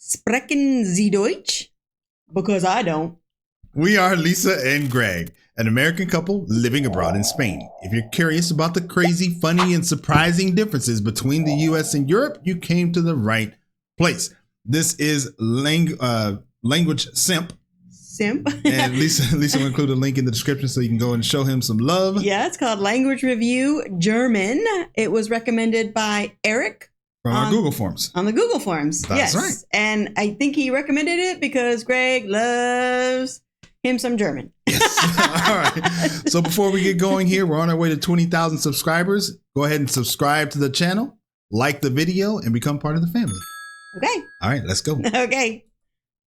Sprechen Sie Deutsch? Because I don't. We are Lisa and Greg, an American couple living abroad in Spain. If you're curious about the crazy, funny, and surprising differences between the U.S. and Europe, you came to the right place. This is Language Simp. And Lisa will include a link in the description so you can go and show him some love. Yeah, it's called Language Review German. It was recommended by Eric. From our Google Forms. On the Google Forms. That's right. And I think he recommended it because Greg loves him some German. Yes. All right. So before we get going here, we're on our way to 20,000 subscribers. Go ahead and subscribe to the channel, like the video, and become part of the family. Okay. All right, let's go. Okay.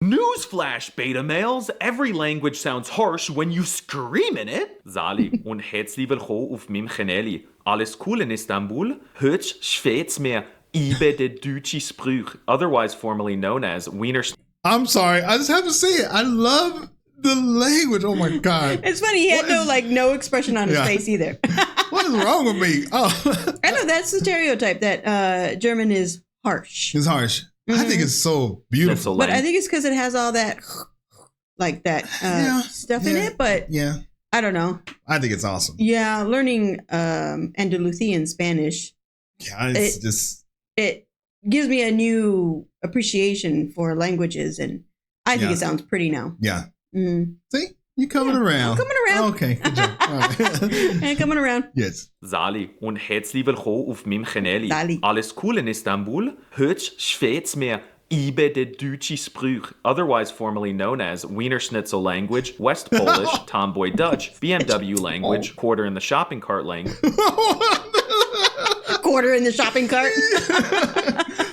Newsflash, beta males. Every language sounds harsh when you scream in it. Sali und herzlich willkommen auf meinem Kanal. Alles cool in Istanbul. Heute schwätzt mir über die deutsche Sprache, otherwise formerly known as Wiener. I'm sorry. I just have to say it. I love the language. Oh my God. It's funny. He had no expression on his face either. What is wrong with me? Oh, I know that's the stereotype that German is harsh. It's harsh. Mm-hmm. I think it's so beautiful. But I think it's because it has all that stuff in it. But I don't know. I think it's awesome. Yeah, learning Andalusian Spanish. Yeah, it gives me a new appreciation for languages, and I think it sounds pretty now. Yeah. Mm-hmm. See, you're coming around. I'm coming around. Okay, good job. All right. And coming around. Yes. Sali und herzlich willkommen auf meinem Kanal. Sali. Alles cool in Istanbul. Heute schwätzt mir über die deutsche Sprache, otherwise formerly known as Wiener Schnitzel language, West Polish, Tomboy Dutch, BMW language, quarter in the shopping cart language. Quarter in the shopping cart.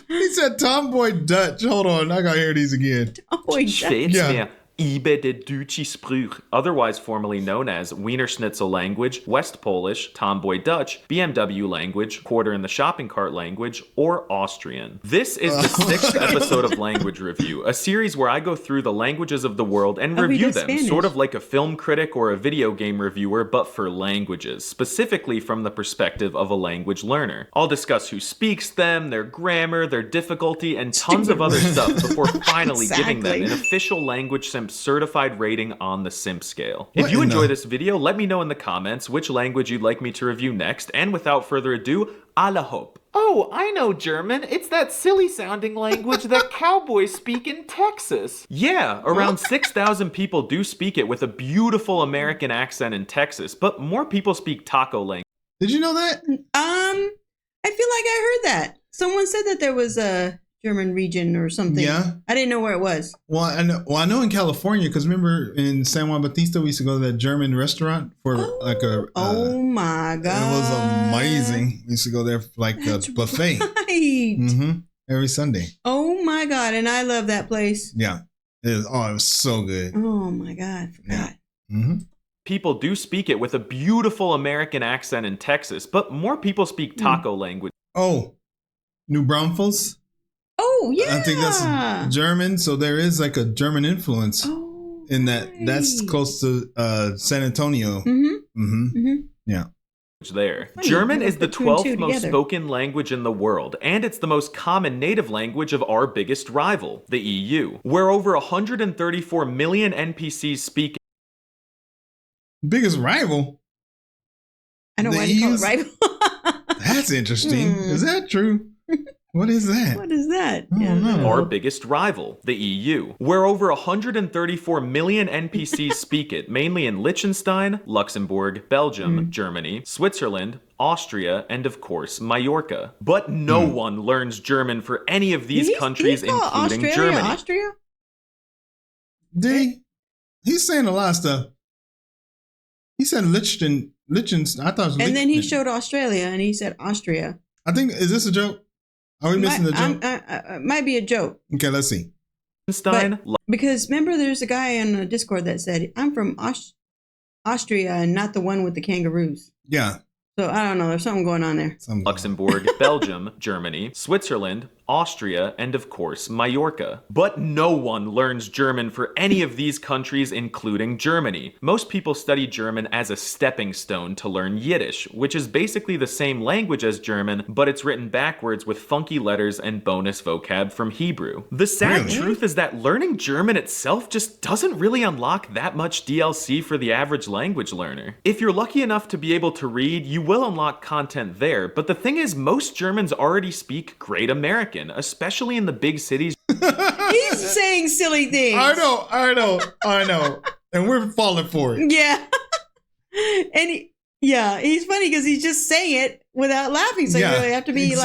He said Tomboy Dutch. Hold on, I gotta hear these again. Tomboy Dutch. Yeah. Über die deutsche Sprache, otherwise formerly known as Wiener Schnitzel language, West Polish, Tomboy Dutch, BMW language, quarter in the shopping cart language, or Austrian. This is the 6th episode of Language Review, a series where I go through the languages of the world and review them, Spanish. sort of like a film critic or a video game reviewer, but for languages, specifically from the perspective of a language learner. I'll discuss who speaks them, their grammar, their difficulty, and tons of other stuff before finally giving them an official language Simp certified rating on the Simp scale. If you enjoy this video, let me know in the comments which language you'd like me to review next, and without further ado, alla hope. Oh, I know German. It's that silly sounding language that cowboys speak in Texas. Yeah, around 6,000 people do speak it with a beautiful American accent in Texas, but more people speak taco language. Did you know that? I feel like I heard that. Someone said that there was a German region or something. Yeah. I didn't know where it was. Well, I know in California, because remember in San Juan Bautista, we used to go to that German restaurant for oh my God. It was amazing. We used to go there for like a buffet. Right. Mm-hmm. Every Sunday. Oh my God. And I love that place. Yeah. It was so good. Oh my God. I forgot. Yeah. Mm-hmm. People do speak it with a beautiful American accent in Texas, but more people speak taco language. Oh, New Braunfels? Oh, yeah. I think that's German, so there is like a German influence in that. Right. That's close to San Antonio. Mm-hmm. Mm-hmm. Mm-hmm. Yeah. There. German is the 12th most spoken language in the world, and it's the most common native language of our biggest rival, the EU, where over 134 million NPCs speak. Biggest rival? I know why they call it rival. That's interesting. Is that true? What is that? What is that? I don't know. Our biggest rival, the EU, where over 134 million NPCs speak it, mainly in Liechtenstein, Luxembourg, Belgium, Germany, Switzerland, Austria, and of course, Mallorca. But no one learns German for any of these countries, including Germany. Austria? Did he? He's saying a lot of stuff. He said Liechtenstein. I thought it was And then he showed Australia, and he said Austria. I think, is this a joke? Are we missing the joke? It might be a joke. Okay, let's see. Because remember, there's a guy on the Discord that said, I'm from Austria and not the one with the kangaroos. Yeah. So I don't know. There's something going on there. Luxembourg, Belgium, Germany, Switzerland, Austria, and of course, Majorca. But no one learns German for any of these countries, including Germany. Most people study German as a stepping stone to learn Yiddish, which is basically the same language as German, but it's written backwards with funky letters and bonus vocab from Hebrew. The sad truth is that learning German itself just doesn't really unlock that much DLC for the average language learner. If you're lucky enough to be able to read, you will unlock content there, but the thing is, most Germans already speak great American, especially in the big cities. He's saying silly things. I know. And we're falling for it. Yeah. And he's funny because he's just saying it without laughing. So you really have to be you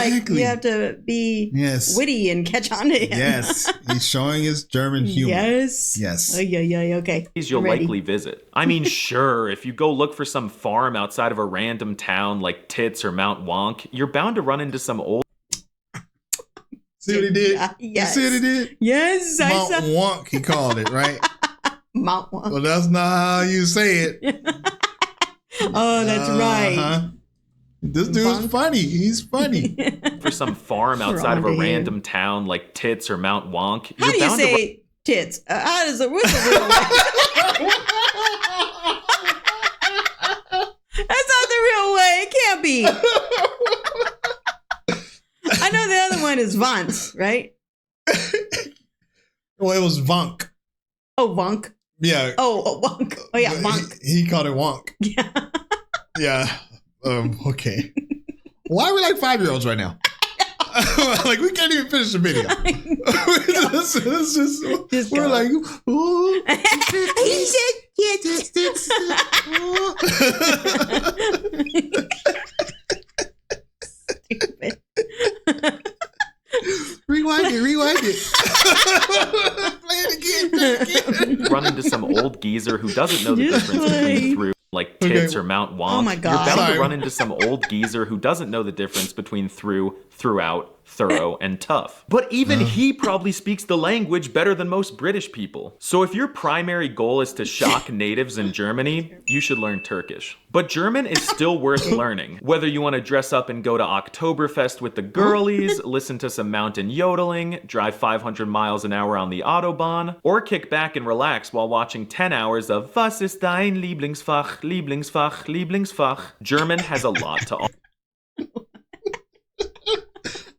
have to be witty and catch on to him. Yes. He's showing his German humor. Yes. Oh, yeah. Okay. You'll likely visit. I mean, sure, if you go look for some farm outside of a random town like Tits or Mount Wonk, you're bound to run into some old. See what he did? Yes. You see what he did? Yes. Mount Wonk, he called it, right? Mount Wonk. Well, that's not how you say it. Oh, that's right. This dude's funny. He's funny. For some farm outside of a random town like Tits or Mount Wonk. How do you say tits? How does it? What's the real way? That's not the real way. It can't be. I know the other one is Vance, right? Well, it was Vunk. Oh, Vunk. Yeah. Oh, Wonk. Oh, yeah, Vunk. He called it Wonk. Yeah. Yeah. Okay. Why are we like 5-year-olds right now? Like, we can't even finish the video. We're like, ooh. He said, stupid. Rewind it. Play it again. Run into some old geezer who doesn't know the difference between through, like Tits or Mount Wonk. Oh my God. You're bound to run into some old geezer who doesn't know the difference between through, throughout, thorough, and tough. But even he probably speaks the language better than most British people. So if your primary goal is to shock natives in Germany, you should learn Turkish. But German is still worth learning. Whether you want to dress up and go to Oktoberfest with the girlies, listen to some mountain yodeling, drive 500 miles an hour on the Autobahn, or kick back and relax while watching 10 hours of Was ist dein Lieblingsfach, Lieblingsfach, Lieblingsfach. German has a lot to offer.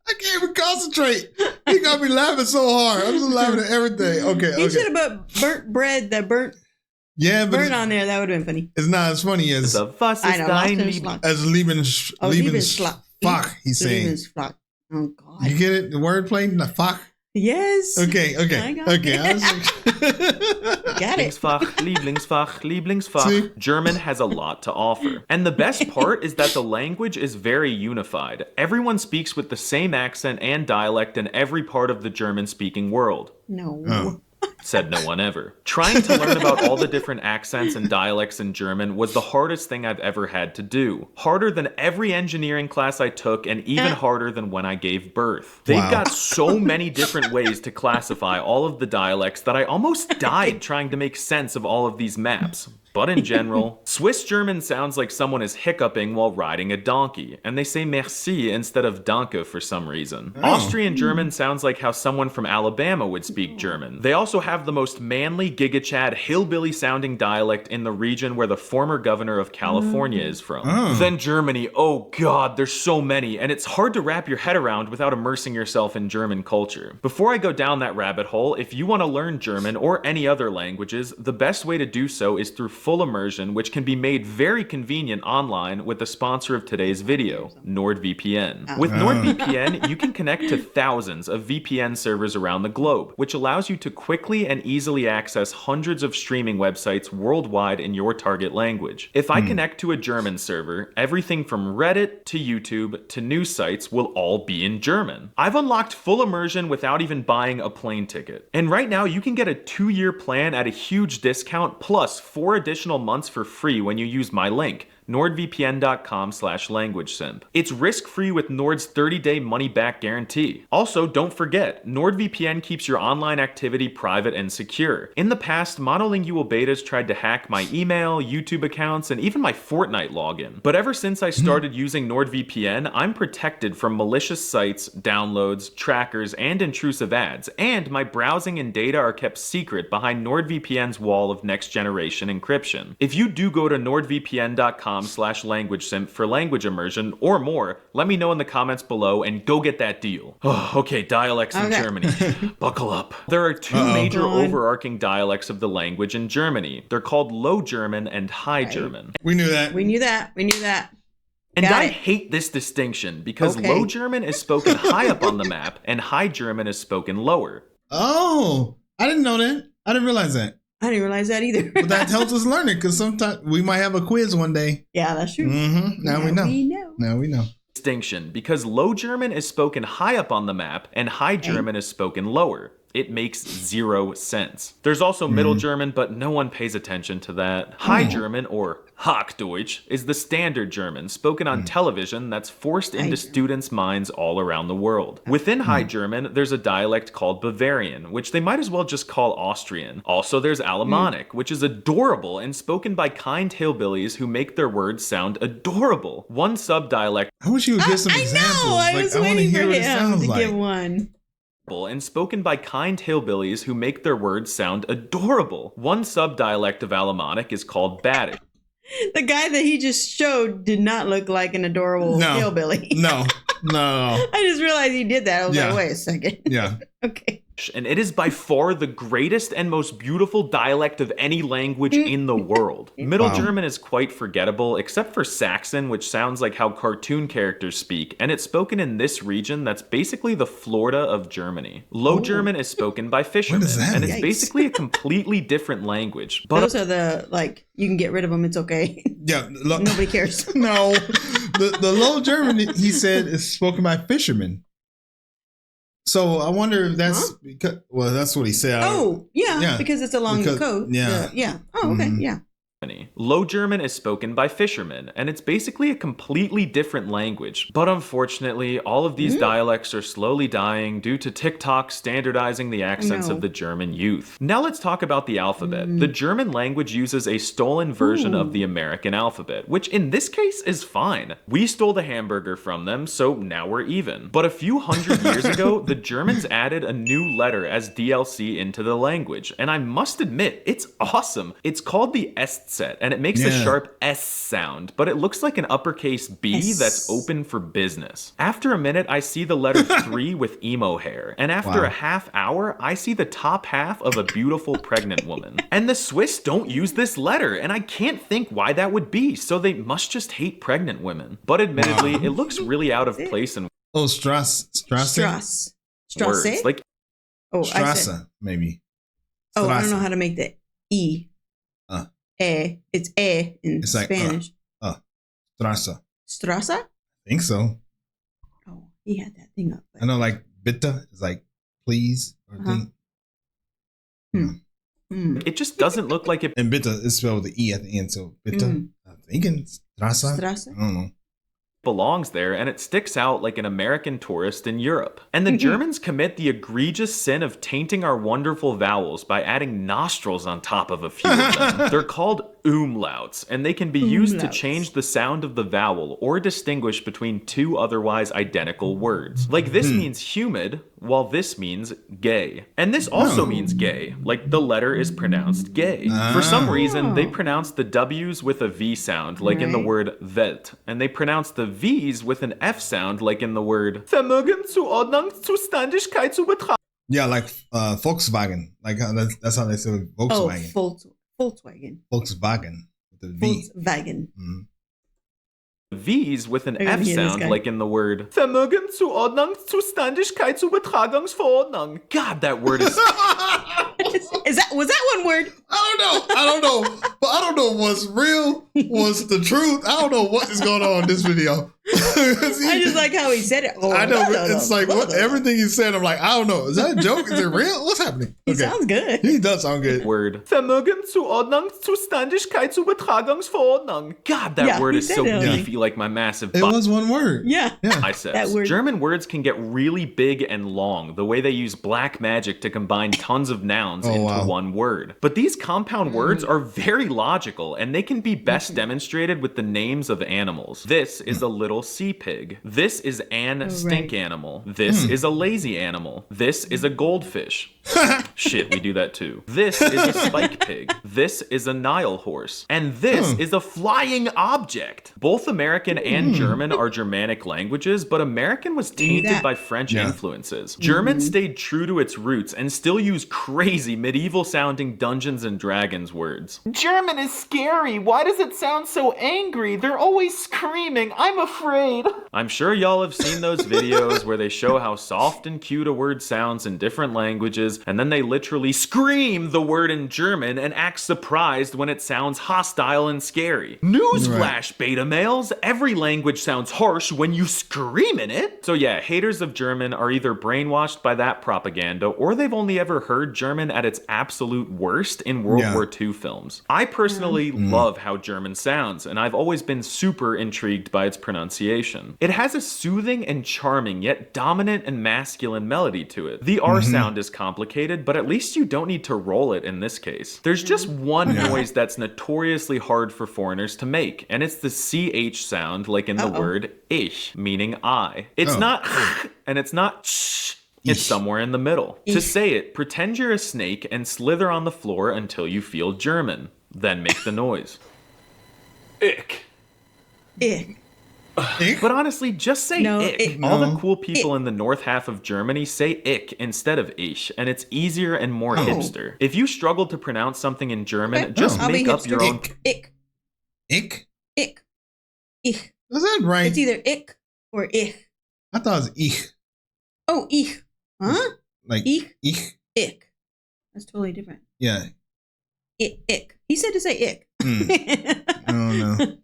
I can't even concentrate. He got me laughing so hard. I'm just laughing at everything. Okay. He should have put burnt bread, that burnt on there. That would have been funny. It's not as funny as Lieblingsfach. He's saying. Oh God. You get it? The wordplay? The fach? Yes. Okay. I got it. Got it. Lieblingsfach. See? German has a lot to offer. And the best part is that the language is very unified. Everyone speaks with the same accent and dialect in every part of the German-speaking world. No. Oh. Said no one ever. Trying to learn about all the different accents and dialects in German was the hardest thing I've ever had to do. Harder than every engineering class I took, and even harder than when I gave birth. They've got so many different ways to classify all of the dialects that I almost died trying to make sense of all of these maps. But in general, Swiss German sounds like someone is hiccuping while riding a donkey, and they say merci instead of danke for some reason. Austrian German sounds like how someone from Alabama would speak German. They also have the most manly, giga-chad, hillbilly-sounding dialect in the region where the former governor of California is from. Then Germany, oh god, there's so many, and it's hard to wrap your head around without immersing yourself in German culture. Before I go down that rabbit hole, if you want to learn German or any other languages, the best way to do so is through full immersion, which can be made very convenient online with the sponsor of today's video, NordVPN. With NordVPN, you can connect to thousands of VPN servers around the globe, which allows you to quickly and easily access hundreds of streaming websites worldwide in your target language. If I connect to a German server, everything from Reddit to YouTube to news sites will all be in German. I've unlocked full immersion without even buying a plane ticket. And right now, you can get a 2-year plan at a huge discount plus 4 additional months for free when you use my link, nordvpn.com/languagesimp. It's risk-free with Nord's 30-day money-back guarantee. Also, don't forget, NordVPN keeps your online activity private and secure. In the past, monolingual betas tried to hack my email, YouTube accounts, and even my Fortnite login. But ever since I started using NordVPN, I'm protected from malicious sites, downloads, trackers, and intrusive ads, and my browsing and data are kept secret behind NordVPN's wall of next-generation encryption. If you do go to nordvpn.com/languagesimp for language immersion or more, let me know in the comments below and go get that deal. Oh, okay, dialects in Germany. Buckle up. There are two major overarching dialects of the language in Germany. They're called Low German and High German. We knew that. We knew that. And I hate this distinction because Low German is spoken high up on the map and High German is spoken lower. Oh, I didn't know that. I didn't realize that. I didn't realize that either. But that helps us learn it because sometimes we might have a quiz one day. Yeah, that's true. Now we know. Now we know. Distinction because Low German is spoken high up on the map and High German is spoken lower. It makes zero sense. There's also Middle German, but no one pays attention to that. High German, or Hochdeutsch, is the standard German spoken on television that's forced into students' minds all around the world. Within High German, there's a dialect called Bavarian, which they might as well just call Austrian. Also, there's Alemannic, which is adorable and spoken by kind hillbillies who make their words sound adorable. One subdialect. I wish you would give some examples. I was waiting for him to give one. And spoken by kind hillbillies who make their words sound adorable. One subdialect of Alemannic is called Badish. The guy that he just showed did not look like an adorable hillbilly. No. I just realized he did that. I was like, wait a second. Yeah. Okay. And it is by far the greatest and most beautiful dialect of any language in the world. Middle German is quite forgettable, except for Saxon, which sounds like how cartoon characters speak, and it's spoken in this region that's basically the Florida of Germany. Low German is spoken by fishermen, and it's basically a completely different language. But those are the, like, you can get rid of them, it's okay. Yeah. Nobody cares. No. The Low German, he said, is spoken by fishermen. So I wonder if that's because, well, that's what he said. Because it's along the coast. Yeah. Oh, okay. Yeah. Low German is spoken by fishermen, and it's basically a completely different language. But unfortunately, all of these dialects are slowly dying due to TikTok standardizing the accents of the German youth. Now let's talk about the alphabet. The German language uses a stolen version of the American alphabet, which in this case is fine. We stole the hamburger from them, so now we're even. But a few hundred years ago, the Germans added a new letter as DLC into the language, and I must admit, it's awesome. It's called the St set, and it makes the sharp S sound, but it looks like an uppercase B that's open for business. After a minute, I see the letter 3 with emo hair, and after a half hour, I see the top half of a beautiful pregnant woman. And the Swiss don't use this letter, and I can't think why that would be, so they must just hate pregnant women. But admittedly, it looks really out of place in Strasse? words. Like Strasse, maybe. Oh, I don't know how to make the E. It's in Spanish. Strasse. Strasse? I think so. Oh, he had that thing up. I know, like, bitte is like, please, or thing. It just doesn't look like it. And bitte is spelled with the E at the end, so bitte. I'm thinking Strasse. I don't know. Belongs there, and it sticks out like an American tourist in Europe. And the Germans commit the egregious sin of tainting our wonderful vowels by adding nostrils on top of a few of them. They're called umlauts, and they can be used to change the sound of the vowel or distinguish between two otherwise identical words. Like this means humid, while this means gay. And this also means gay, like the letter is pronounced gay. For some reason, they pronounce the W's with a V sound, like in the word Welt, and they pronounce the V's with an F sound, like in the word Vermögen, Zuordnung, Zuständigkeit zu betrachten. Yeah, like Volkswagen. Like that's how they say Volkswagen. Oh, Volkswagen. Volkswagen with the V. Volkswagen. V's with an F sound, like in the word Vermögen, Zuordnung, Zuständigkeit zu Betragungsverordnung. God, that word is Was that one word? I don't know. But I don't know what's real, what's the truth. I don't know what is going on in this video. I just like how he said it. I know. It's like everything he said, I'm like, I don't know. Is that a joke? Is it real? What's happening? He sounds good. He does sound good. Word. Vermögenszuordnungszustandigkeitsübertragungsverordnung. God, that word is so beefy, like my massive It was one word. Yeah. I said. German words can get really big and long, the way they use black magic to combine tons of nouns into one word. But these compound words are very logical, and they can be best demonstrated with the names of animals. This is a little sea pig. This is an stink animal. This is a lazy animal. This is a goldfish. Shit, we do that too. This is a spike pig. This is a Nile horse. And this is a flying object. Both American and German are Germanic languages, but American was tainted by French influences. German stayed true to its roots and still use crazy medieval-sounding Dungeons and Dragons words. German is scary. Why does it sound so angry? They're always screaming. I'm afraid. I'm sure y'all have seen those videos where they show how soft and cute a word sounds in different languages, and then they literally scream the word in German and act surprised when it sounds hostile and scary. Newsflash, beta males! Every language sounds harsh when you scream in it! So yeah, haters of German are either brainwashed by that propaganda, or they've only ever heard German at its absolute worst in World War II films. I personally love how German sounds, and I've always been super intrigued by its pronunciation. It has a soothing and charming, yet dominant and masculine melody to it. The R sound is complicated, but at least you don't need to roll it in this case. There's just one noise that's notoriously hard for foreigners to make, and it's the CH sound, like in the word ich, meaning I. It's not and it's not sh. It's somewhere in the middle. To say it, pretend you're a snake and slither on the floor until you feel German. Then make the noise. Ick. Ick. But honestly, just say ick. All the cool people in the north half of Germany say ick instead of ich, and it's easier and more hipster. If you struggle to pronounce something in German, just make up your own. Ick. Ick? Ick. Ich. Is that right? It's either ick or ich. I thought it was ich. Oh, ich. Huh? Like ich? Ich? Ick. That's totally different. Yeah. Ick. He said to say ick. I don't know.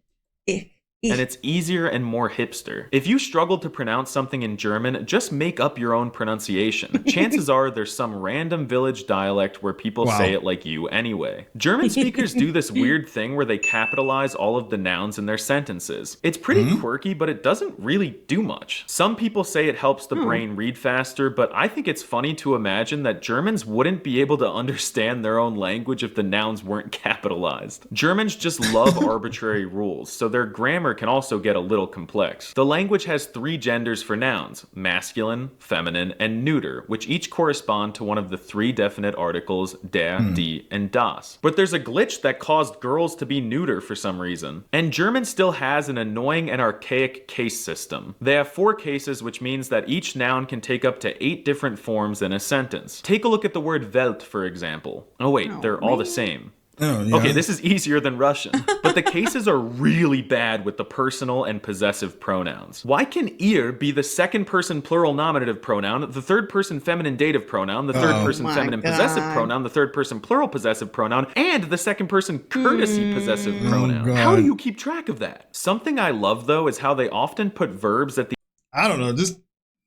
Ick. And it's easier and more hipster. If you struggle to pronounce something in German, just make up your own pronunciation. Chances are there's some random village dialect where people say it like you anyway. German speakers do this weird thing where they capitalize all of the nouns in their sentences. It's pretty quirky, but it doesn't really do much. Some people say it helps the brain read faster, but I think it's funny to imagine that Germans wouldn't be able to understand their own language if the nouns weren't capitalized. Germans just love arbitrary rules, so their grammar can also get a little complex. The language has 3 genders for nouns: masculine, feminine, and neuter, which each correspond to one of the 3 definite articles der, die, and das. But there's a glitch that caused girls to be neuter for some reason. And German still has an annoying and archaic case system. They have 4 cases, which means that each noun can take up to 8 different forms in a sentence. Take a look at the word Welt, for example. Oh wait, they're all the same. Oh, yeah. Okay, this is easier than Russian, but the cases are really bad with the personal and possessive pronouns. Why can ihr be the second person plural nominative pronoun, the third person feminine dative pronoun, the third person feminine possessive pronoun, the third person plural possessive pronoun, and the second person courtesy possessive pronoun? How do you keep track of that? Something I love, though, is how they often put verbs at the... I don't know, just...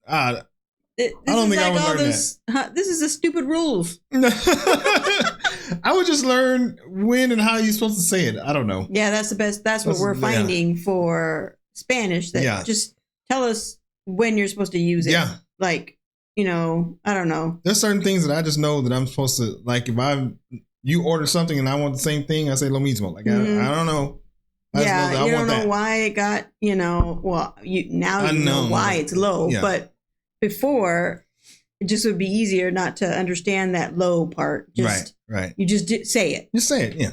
I don't think I would learn that. This is the stupid rules. I would just learn when and how you're supposed to say it. I don't know. Yeah, that's the best. That's what we're finding for Spanish. That just tell us when you're supposed to use it. Yeah. Like, I don't know. There's certain things that I just know that I'm supposed to, like, if you order something and I want the same thing, I say lo mismo. Like, I don't know. You don't know why it got, you know know why it's low, but before it just would be easier not to understand that low part. Just, right. You just say it. Just say it, yeah.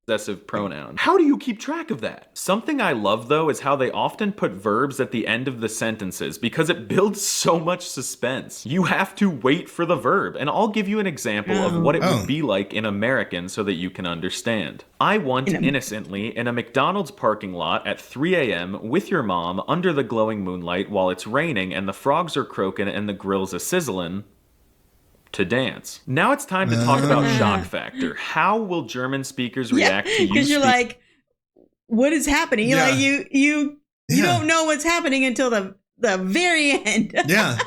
Possessive pronoun. How do you keep track of that? Something I love, though, is how they often put verbs at the end of the sentences because it builds so much suspense. You have to wait for the verb, and I'll give you an example of what it would be like in American so that you can understand. I want innocently in a McDonald's parking lot at 3 a.m. with your mom under the glowing moonlight while it's raining and the frogs are croaking and the grill's a sizzling to dance. Now it's time to talk about shock factor. How will German speakers react to you? Because you're like, what is happening? You're like, you don't know what's happening until the very end. Yeah.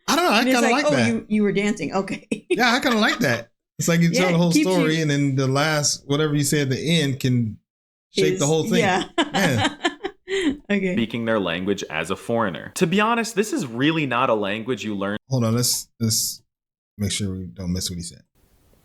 I don't know. I kind of like that. You were dancing. Okay. Yeah, I kind of like that. It's like you tell the whole story, and then the last, whatever you say at the end, can shape the whole thing. Yeah. Okay. Speaking their language as a foreigner. To be honest, this is really not a language you learn. Hold on. Let's make sure we don't miss what he said.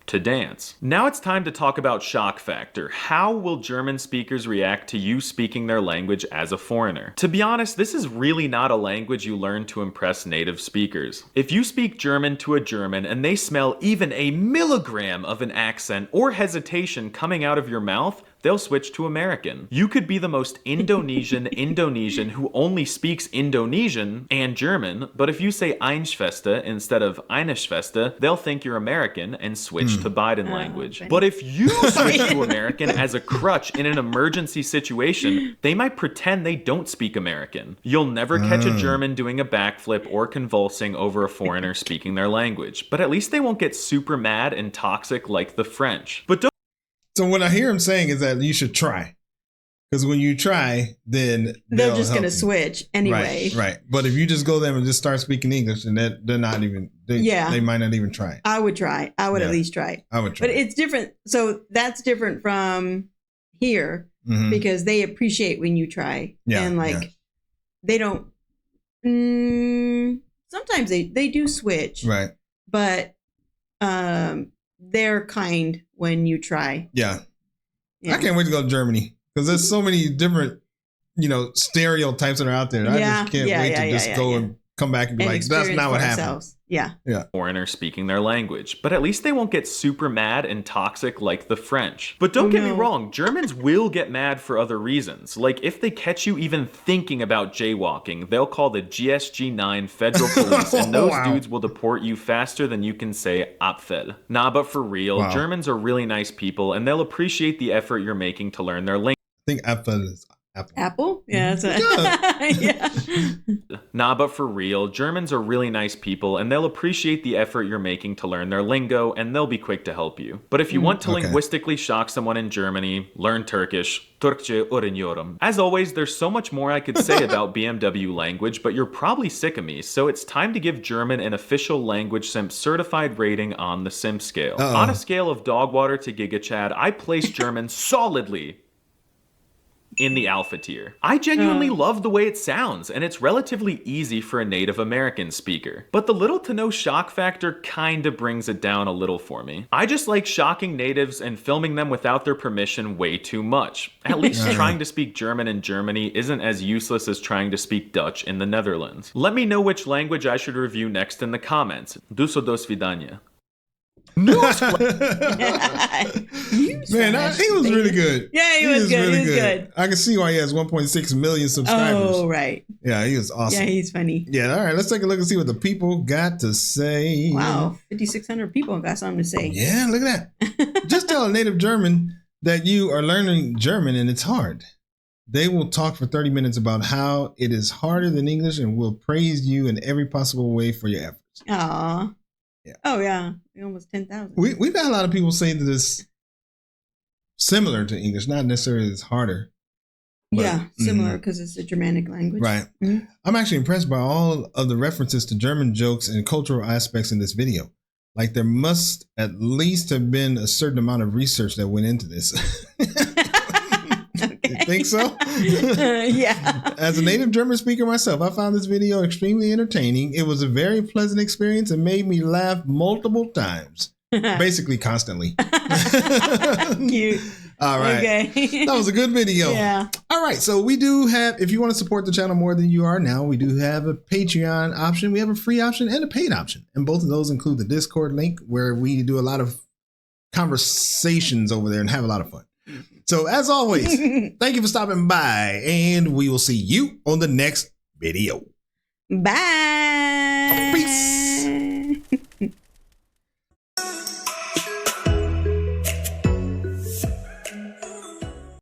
To dance. Now it's time to talk about shock factor. How will German speakers react to you speaking their language as a foreigner? To be honest, this is really not a language you learn to impress native speakers. If you speak German to a German and they smell even a milligram of an accent or hesitation coming out of your mouth, they'll switch to American. You could be the most Indonesian who only speaks Indonesian and German, but if you say Einschwester instead of eine Schwester, they'll think you're American and switch to Biden language. But if you switch to American as a crutch in an emergency situation, they might pretend they don't speak American. You'll never catch a German doing a backflip or convulsing over a foreigner speaking their language, but at least they won't get super mad and toxic like the French. But don't. So what I hear him saying is that you should try, because when you try, then they're just going to switch anyway. Right. But if you just go there and just start speaking English, and they're not even, they might not even try. I would try. I would at least try. I would try. But it's different. So that's different from here because they appreciate when you try. Yeah. And they don't, sometimes they do switch. Right. But they're kind when you try. Yeah. I can't wait to go to Germany because there's so many different, stereotypes that are out there. I just can't wait to just go and come back and be like, that's not what happened. Yeah. Foreigner speaking their language, but at least they won't get super mad and toxic like the French. But don't get me wrong, Germans will get mad for other reasons. Like if they catch you even thinking about jaywalking, they'll call the GSG-9 federal police and those dudes will deport you faster than you can say Abfell. Nah, but for real, Germans are really nice people and they'll appreciate the effort you're making to learn their language. I think Abfell is Apple? Yeah, that's yeah. Nah, but for real, Germans are really nice people and they'll appreciate the effort you're making to learn their lingo and they'll be quick to help you. But if you want to linguistically shock someone in Germany, learn Turkish. Türkçe öğreniyorum. As always, there's so much more I could say about BMW language, but you're probably sick of me, so it's time to give German an official language simp certified rating on the simp scale. On a scale of dog water to Giga Chad, I place German solidly in the alpha tier. I genuinely love the way it sounds, and it's relatively easy for a Native American speaker. But the little to no shock factor kinda brings it down a little for me. I just like shocking natives and filming them without their permission way too much. At least trying to speak German in Germany isn't as useless as trying to speak Dutch in the Netherlands. Let me know which language I should review next in the comments. Do svidania. Man, he was really good. Yeah, he was good. Really good. I can see why he has 1.6 million subscribers. Oh, right. Yeah, he was awesome. Yeah, he's funny. Yeah, all right. Let's take a look and see what the people got to say. Wow, 5,600 people got something to say. Yeah, look at that. Just tell a native German that you are learning German and it's hard. They will talk for 30 minutes about how it is harder than English and will praise you in every possible way for your efforts. Aww. Yeah. Oh, yeah. Almost 10,000. We've had a lot of people say that it's similar to English, not necessarily it's harder. But, similar because it's a Germanic language. Right. Mm-hmm. I'm actually impressed by all of the references to German jokes and cultural aspects in this video. Like there must at least have been a certain amount of research that went into this. You think so? Yeah. As a native German speaker myself, I found this video extremely entertaining. It was a very pleasant experience and made me laugh multiple times. Basically constantly. Cute. All right. Okay. That was a good video. Yeah. All right. So we do have, if you want to support the channel more than you are now, we do have a Patreon option. We have a free option and a paid option. And both of those include the Discord link where we do a lot of conversations over there and have a lot of fun. So as always, thank you for stopping by and we will see you on the next video. Bye. Peace.